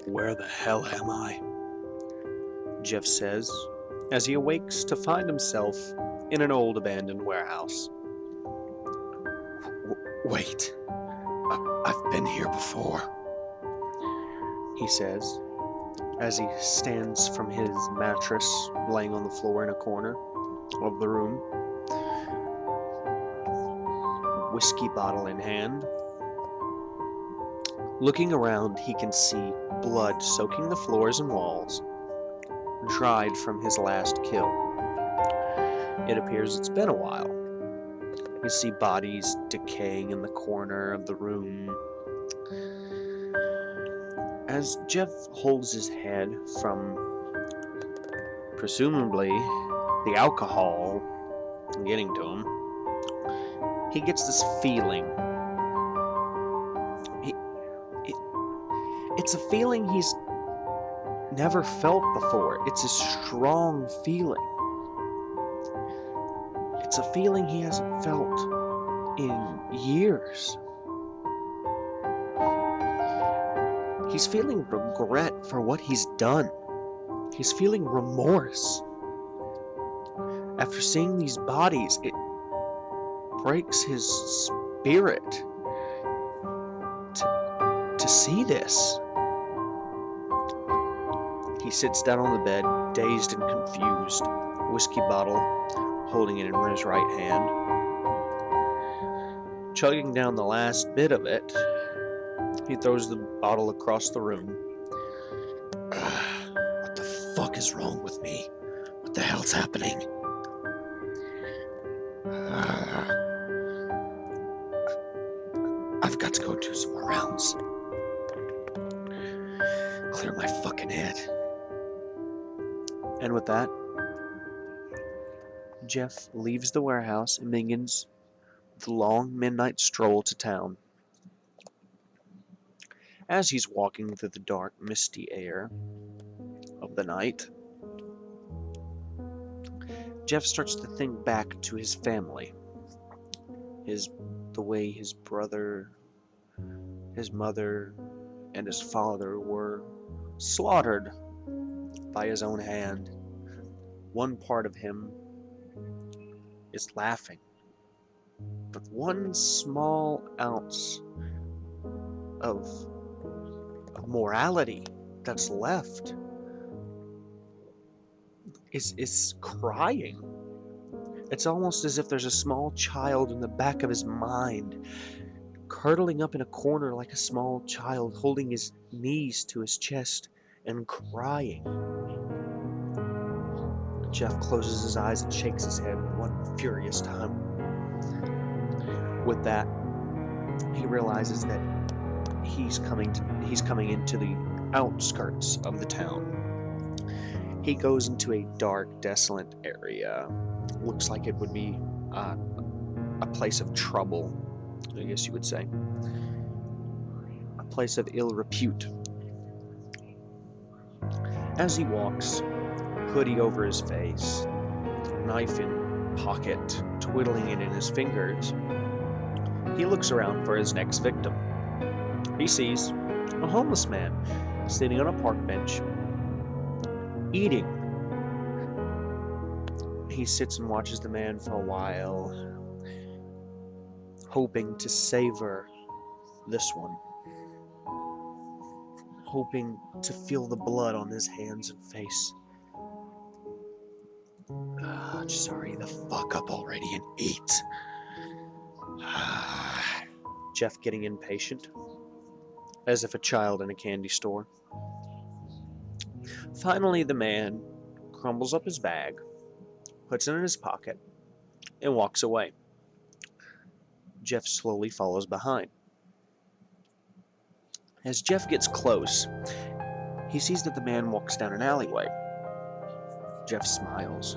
Where the hell am I? Jeff says, as he awakes to find himself in an old abandoned warehouse. Wait, I've been here before, he says, as he stands from his mattress laying on the floor in a corner of the room, whiskey bottle in hand. Looking around, he can see blood soaking the floors and walls, dried from his last kill. It appears it's been a while. You see bodies decaying in the corner of the room. As Jeff holds his head from, presumably, the alcohol getting to him, he gets this feeling. It's a feeling he's never felt before. It's a strong feeling. It's a feeling he hasn't felt in years. He's feeling regret for what he's done. He's feeling remorse. After seeing these bodies, it breaks his spirit to see this. He sits down on the bed, dazed and confused, whiskey bottle holding it in his right hand. Chugging down the last bit of it, he throws the bottle across the room. What the fuck is wrong with me? What the hell's happening? I've got to go do some more rounds. Clear my fucking head. And with that, Jeff leaves the warehouse and begins the long midnight stroll to town. As he's walking through the dark, misty air of the night, Jeff starts to think back to his family. The way his brother, his mother, and his father were slaughtered by his own hand. One part of him is laughing, but one small ounce of morality that's left is crying. It's almost as if there's a small child in the back of his mind, curdling up in a corner like a small child, holding his knees to his chest and crying. Jeff closes his eyes and shakes his head one furious time. With that, he realizes that he's coming into the outskirts of the town. He goes into a dark, desolate area. Looks like it would be a place of trouble, I guess you would say. A place of ill repute. As he walks, hoodie over his face, knife in pocket, twiddling it in his fingers, he looks around for his next victim. He sees a homeless man sitting on a park bench, eating. He sits and watches the man for a while, hoping to savor this one, hoping to feel the blood on his hands and face. Just hurry the fuck up already and eat. Jeff getting impatient, as if a child in a candy store. Finally, the man crumbles up his bag, puts it in his pocket, and walks away. Jeff slowly follows behind. As Jeff gets close, he sees that the man walks down an alleyway. Jeff smiles.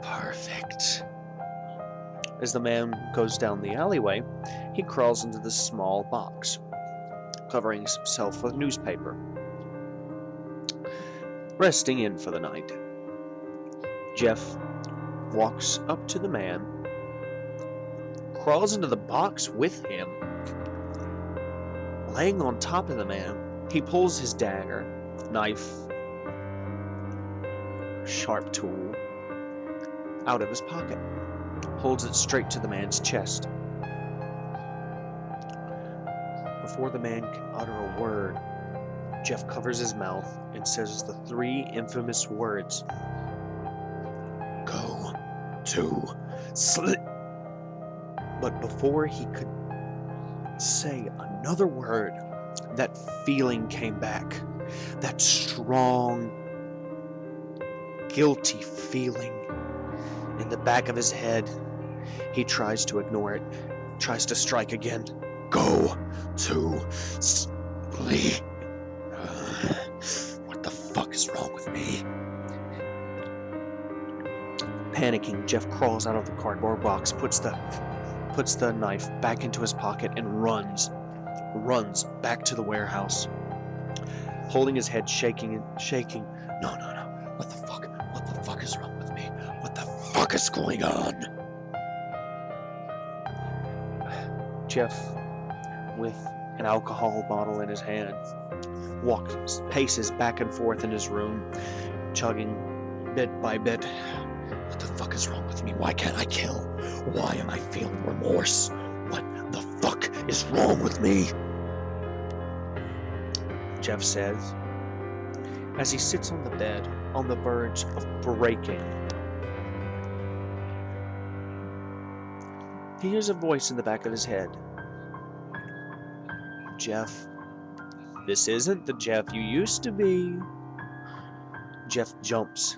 Perfect. As the man goes down the alleyway, he crawls into this small box, covering himself with newspaper, resting in for the night. Jeff walks up to the man, crawls into the box with him. Laying on top of the man, he pulls his dagger, knife, sharp tool, out of his pocket, holds it straight to the man's chest. Before the man can utter a word, Jeff covers his mouth and says the 3 infamous words. Go to sleep. But before he could say another word, that feeling came back. That strong, guilty feeling in the back of his head. He tries to ignore it, tries to strike again. Go to sleep. What the fuck is wrong with me? Panicking, Jeff crawls out of the cardboard box, puts the knife back into his pocket, and runs back to the warehouse, holding his head, shaking. No. What the fuck is wrong with me? What the fuck is going on? Jeff, with an alcohol bottle in his hand, paces back and forth in his room, chugging bit by bit. What the fuck is wrong with me? Why can't I kill? Why am I feeling remorse? What the fuck is wrong with me? Jeff says, as he sits on the bed, on the verge of breaking. He hears a voice in the back of his head. Jeff, this isn't the Jeff you used to be. Jeff jumps,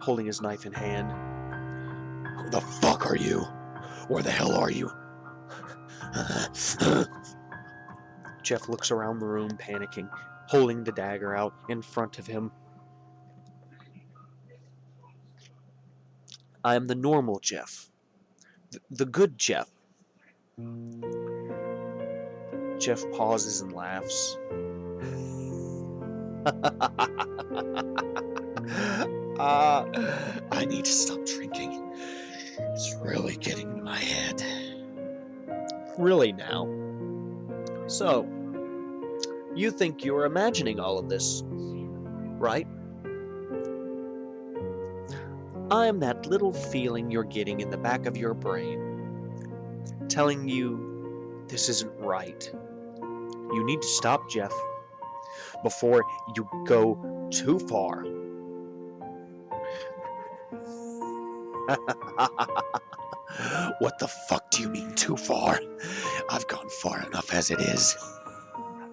holding his knife in hand. Who the fuck are you? Where the hell are you? Jeff looks around the room, panicking, holding the dagger out in front of him. I am the normal Jeff. The good Jeff. Jeff pauses and laughs. I need to stop drinking. It's really getting in my head. Really now? So, you think you're imagining all of this, right? I'm that little feeling you're getting in the back of your brain, telling you this isn't right. You need to stop, Jeff, before you go too far. What the fuck do you mean too far? I've gone far enough as it is.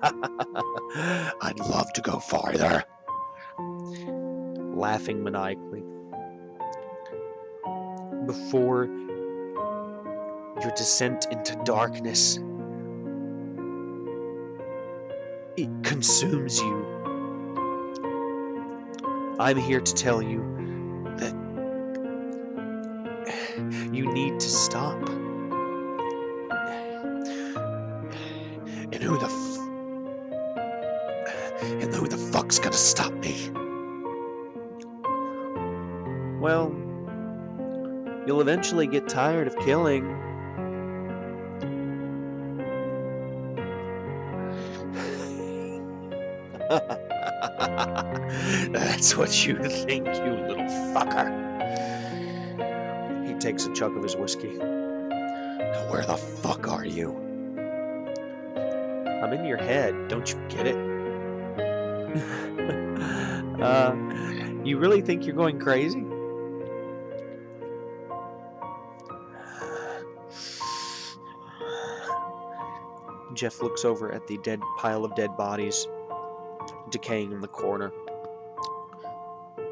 I'd love to go farther. Laughing maniacally. Before your descent into darkness, it consumes you. I'm here to tell you that you need to stop. And who the fuck's gonna stop me? Well, you'll eventually get tired of killing. That's what you think, you little fucker. He takes a chug of his whiskey. Now where the fuck are you? I'm in your head, don't you get it? You really think you're going crazy? Jeff looks over at the pile of dead bodies decaying in the corner.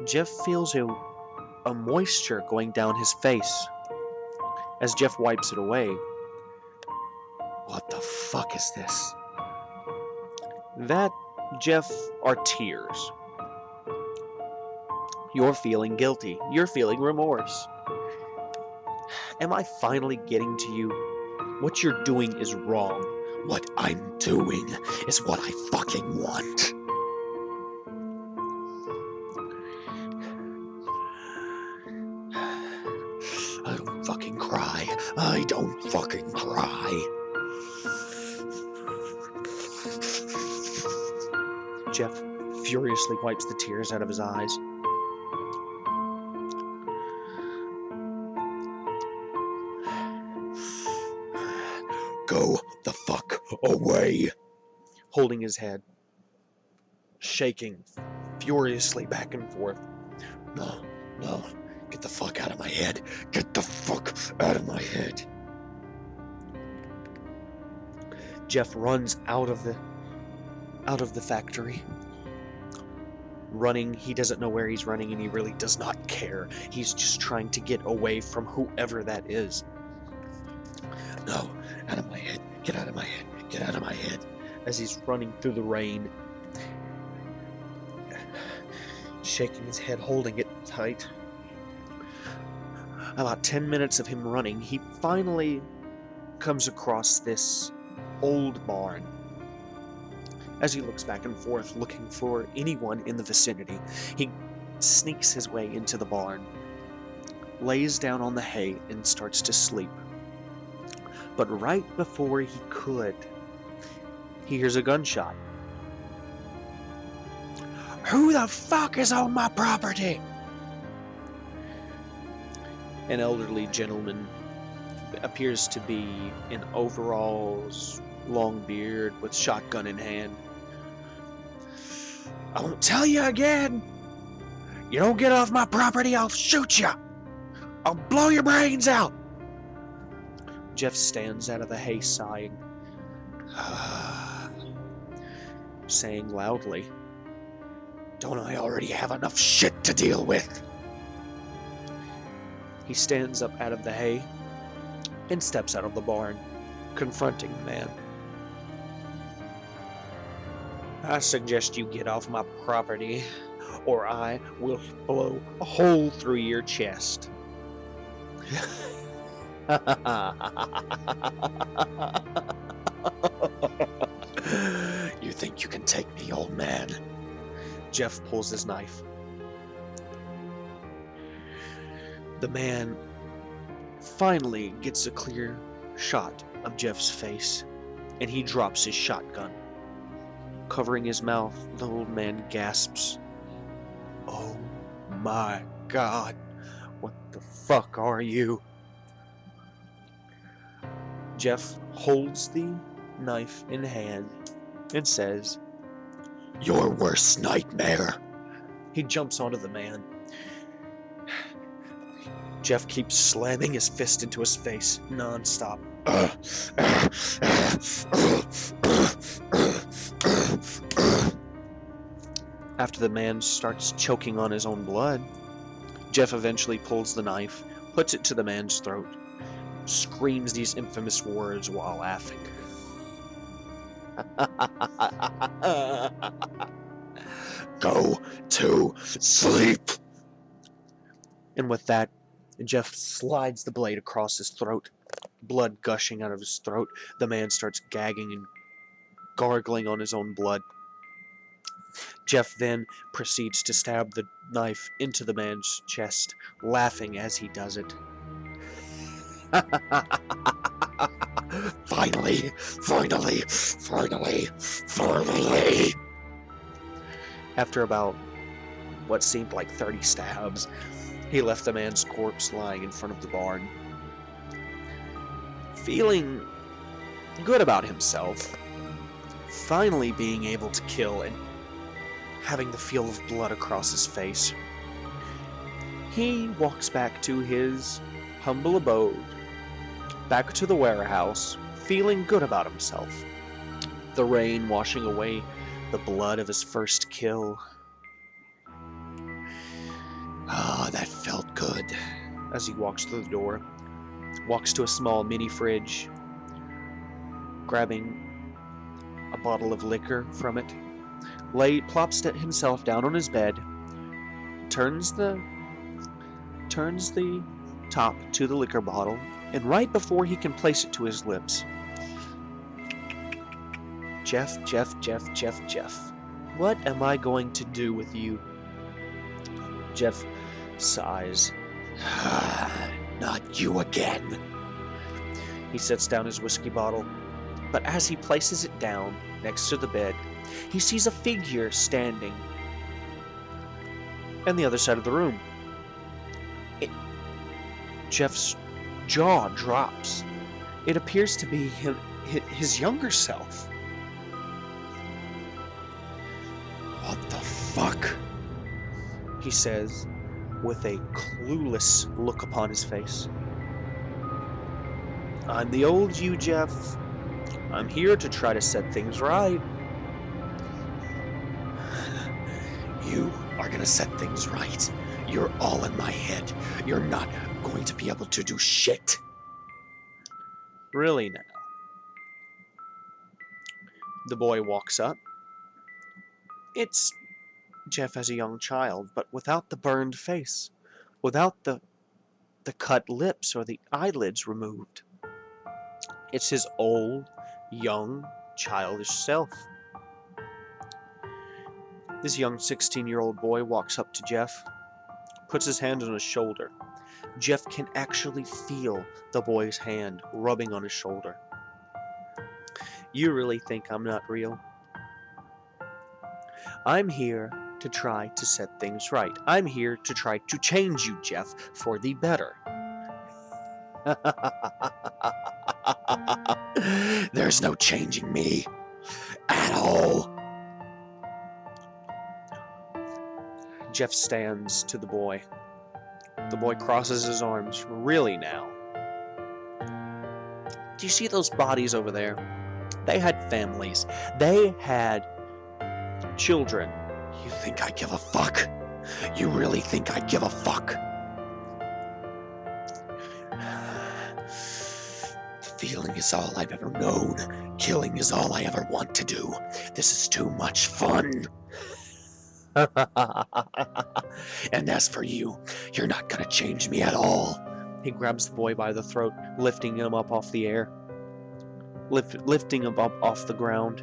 Jeff feels a moisture going down his face. As Jeff wipes it away, What the fuck is this? that, Jeff, are tears. You're feeling guilty. You're feeling remorse. Am I finally getting to you? What you're doing is wrong. What I'm doing is what I fucking want. fucking cry. I don't fucking cry. Jeff furiously wipes the tears out of his eyes. Go the fuck away. Holding his head, shaking furiously back and forth. No, get the fuck out of my head. Get the fuck out of my head. Jeff runs out of the factory. Running, he doesn't know where he's running, and he really does not care. He's just trying to get away from whoever that is. No, out of my head. Get out of my head. Get out of my head. As he's running through the rain, shaking his head, holding it tight. About 10 minutes of him running, he finally comes across this old barn. As he looks back and forth, looking for anyone in the vicinity, he sneaks his way into the barn, lays down on the hay, and starts to sleep. But right before he could, he hears a gunshot. Who the fuck is on my property? An elderly gentleman, appears to be in overalls, long beard, with shotgun in hand. I won't tell you again. You don't get off my property, I'll shoot you. I'll blow your brains out. Jeff stands out of the hay sighing, saying loudly, Don't I already have enough shit to deal with? He stands up out of the hay and steps out of the barn, confronting the man. I suggest you get off my property, or I will blow a hole through your chest. You think you can take me, old man? Jeff pulls his knife. The man finally gets a clear shot of Jeff's face, and he drops his shotgun. Covering his mouth, the old man gasps, "Oh my God, what the fuck are you?" Jeff holds the knife in hand and says, Your worst nightmare. He jumps onto the man. Jeff keeps slamming his fist into his face non-stop. After the man starts choking on his own blood, Jeff eventually pulls the knife, puts it to the man's throat, screams these infamous words while laughing. Go to sleep. And with that, Jeff slides the blade across his throat, blood gushing out of his throat. The man starts gagging and gargling on his own blood. Jeff then proceeds to stab the knife into the man's chest, laughing as he does it. Finally. After about what seemed like 30 stabs, he left the man's corpse lying in front of the barn. Feeling good about himself, finally being able to kill and having the feel of blood across his face, he walks back to his humble abode, back to the warehouse, feeling good about himself. The rain washing away the blood of his first kill. Ah, that felt good. As he walks through the door, walks to a small mini fridge, grabbing a bottle of liquor from it, plops himself down on his bed, turns the top to the liquor bottle, and right before he can place it to his lips, Jeff, what am I going to do with you? Jeff sighs. not you again. He sets down his whiskey bottle, but as he places it down next to the bed, he sees a figure standing on the other side of the room. Jeff's jaw drops. It appears to be his younger self. What the fuck? He says, with a clueless look upon his face. I'm the old you, Jeff. I'm here to try to set things right. You are gonna set things right. You're all in my head. You're not going to be able to do shit. Really now. The boy walks up. It's Jeff as a young child, but without the burned face, without the cut lips or the eyelids removed. It's his old, young, childish self. This young 16-year-old boy walks up to Jeff, puts his hand on his shoulder. Jeff can actually feel the boy's hand rubbing on his shoulder. You really think I'm not real? I'm here to try to set things right. I'm here to try to change you, Jeff, for the better. There's no changing me at all. Jeff stands to the boy. The boy crosses his arms. Really now? Do you see those bodies over there? They had families. They had children. You think I give a fuck? You really think I give a fuck? Feeling is all I've ever known. Killing is all I ever want to do. This is too much fun. And as for you, you're not gonna change me at all. He grabs the boy by the throat, lifting him up off the air. Lifting him up off the ground.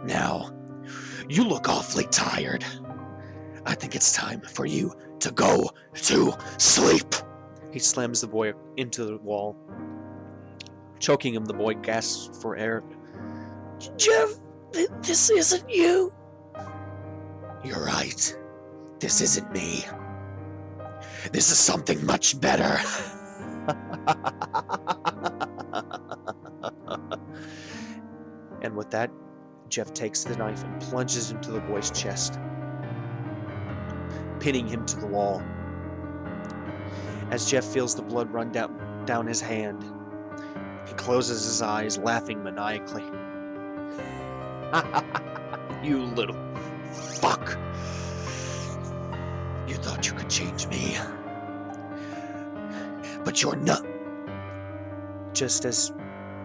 Now, you look awfully tired. I think it's time for you to go to sleep. He slams the boy into the wall. Choking him, the boy gasps for air. Jeff, this isn't you. You're right. This isn't me. This is something much better. And with that, Jeff takes the knife and plunges into the boy's chest, pinning him to the wall. As Jeff feels the blood run down his hand, he closes his eyes, laughing maniacally. You little fuck. You thought you could change me. But you're not. Just as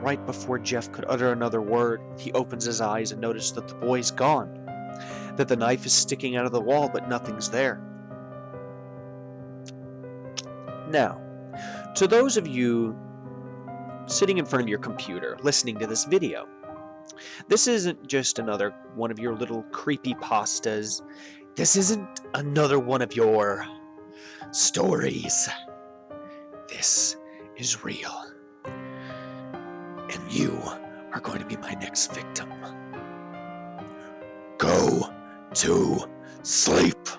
right before Jeff could utter another word, he opens his eyes and notices that the boy's gone. That the knife is sticking out of the wall, but nothing's there. Now, to those of you sitting in front of your computer listening to this video, this isn't just another one of your little creepypastas. This isn't another one of your stories. This is real. And you are going to be my next victim. Go to sleep.